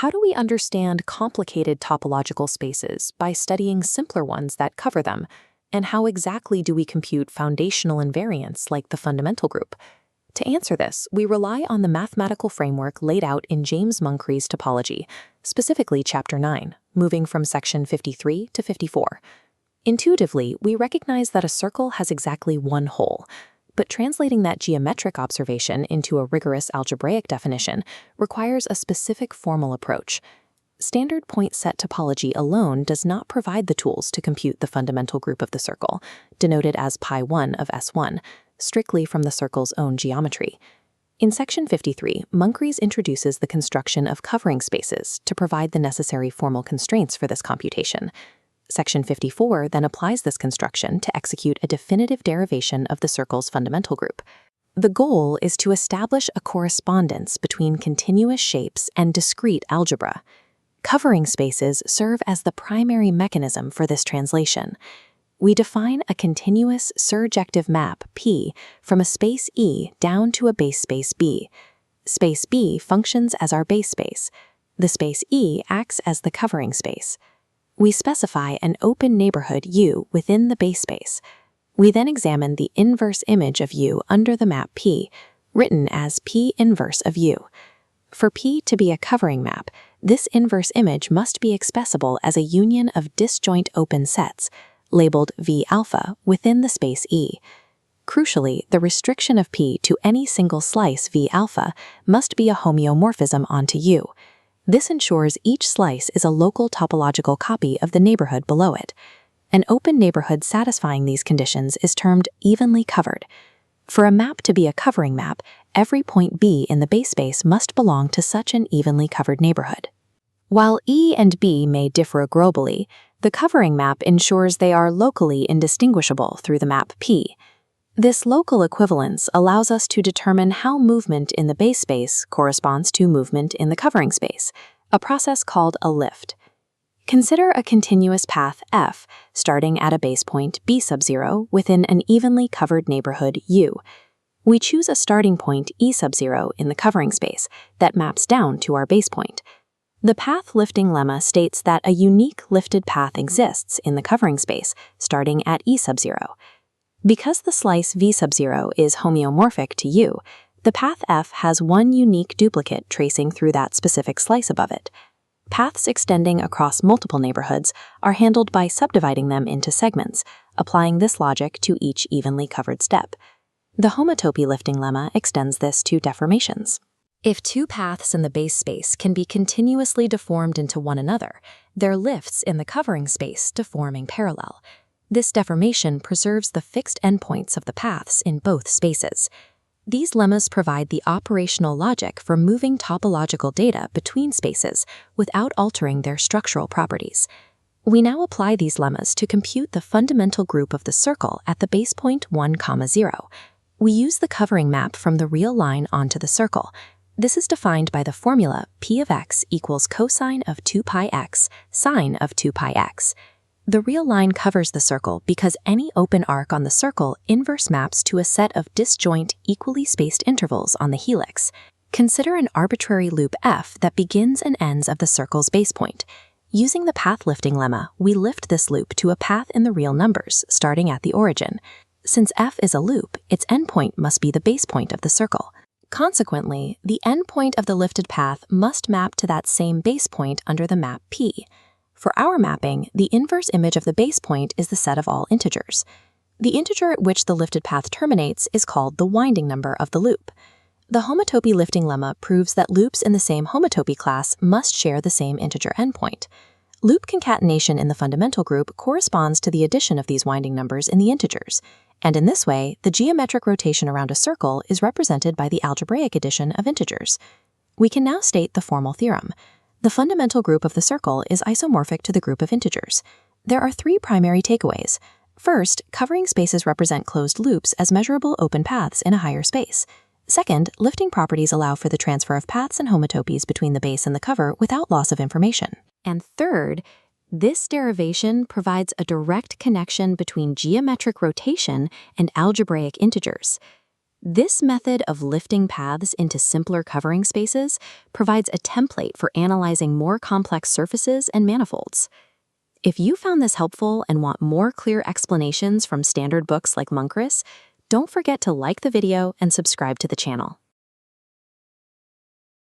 how do we understand complicated topological spaces by studying simpler ones that cover them? And how exactly do we compute foundational invariants like the fundamental group? To answer this, we rely on the mathematical framework laid out in James Munkres Topology, specifically Chapter 9, moving from section 53 to 54. Intuitively, we recognize that a circle has exactly one hole, but translating that geometric observation into a rigorous algebraic definition requires a specific formal approach. Standard point set topology alone does not provide the tools to compute the fundamental group of the circle, denoted as pi1 of S1, strictly from the circle's own geometry. In section 53, Munkres introduces the construction of covering spaces to provide the necessary formal constraints for this computation. Section 54 then applies this construction to execute a definitive derivation of the circle's fundamental group. The goal is to establish a correspondence between continuous shapes and discrete algebra. Covering spaces serve as the primary mechanism for this translation. We define a continuous surjective map, P, from a space E down to a base space B. Space B functions as our base space. The space E acts as the covering space. We specify an open neighborhood U within the base space. We then examine the inverse image of U under the map P, written as P inverse of U. For P to be a covering map, this inverse image must be expressible as a union of disjoint open sets, labeled V alpha, within the space E. Crucially, the restriction of P to any single slice V alpha must be a homeomorphism onto U. This ensures each slice is a local topological copy of the neighborhood below it. An open neighborhood satisfying these conditions is termed evenly covered. For a map to be a covering map, every point B in the base space must belong to such an evenly covered neighborhood. While E and B may differ globally, the covering map ensures they are locally indistinguishable through the map P. This local equivalence allows us to determine how movement in the base space corresponds to movement in the covering space, a process called a lift. Consider a continuous path F starting at a base point B sub 0 within an evenly covered neighborhood U. We choose a starting point E sub 0 in the covering space that maps down to our base point. The path lifting lemma states that a unique lifted path exists in the covering space starting at E sub 0. Because the slice V sub 0 is homeomorphic to U, the path F has one unique duplicate tracing through that specific slice above it. Paths extending across multiple neighborhoods are handled by subdividing them into segments, applying this logic to each evenly covered step. The homotopy lifting lemma extends this to deformations. If two paths in the base space can be continuously deformed into one another, their lifts in the covering space deform in parallel. This deformation preserves the fixed endpoints of the paths in both spaces. These lemmas provide the operational logic for moving topological data between spaces without altering their structural properties. We now apply these lemmas to compute the fundamental group of the circle at the base point 1, 0. We use the covering map from the real line onto the circle. This is defined by the formula P of x equals cosine of 2 pi x, sine of 2 pi x. The real line covers the circle because any open arc on the circle inverse maps to a set of disjoint, equally spaced intervals on the helix. Consider an arbitrary loop F that begins and ends of the circle's base point. Using the path lifting lemma, we lift this loop to a path in the real numbers, starting at the origin. Since F is a loop, its endpoint must be the base point of the circle. Consequently, the endpoint of the lifted path must map to that same base point under the map P. For our mapping, the inverse image of the base point is the set of all integers. The integer at which the lifted path terminates is called the winding number of the loop. The homotopy lifting lemma proves that loops in the same homotopy class must share the same integer endpoint. Loop concatenation in the fundamental group corresponds to the addition of these winding numbers in the integers, and in this way, the geometric rotation around a circle is represented by the algebraic addition of integers. We can now state the formal theorem. The fundamental group of the circle is isomorphic to the group of integers. There are three primary takeaways. First, covering spaces represent closed loops as measurable open paths in a higher space. Second, lifting properties allow for the transfer of paths and homotopies between the base and the cover without loss of information. And third, this derivation provides a direct connection between geometric rotation and algebraic integers. This method of lifting paths into simpler covering spaces provides a template for analyzing more complex surfaces and manifolds. If you found this helpful and want more clear explanations from standard books like Munkres, don't forget to like the video and subscribe to the channel.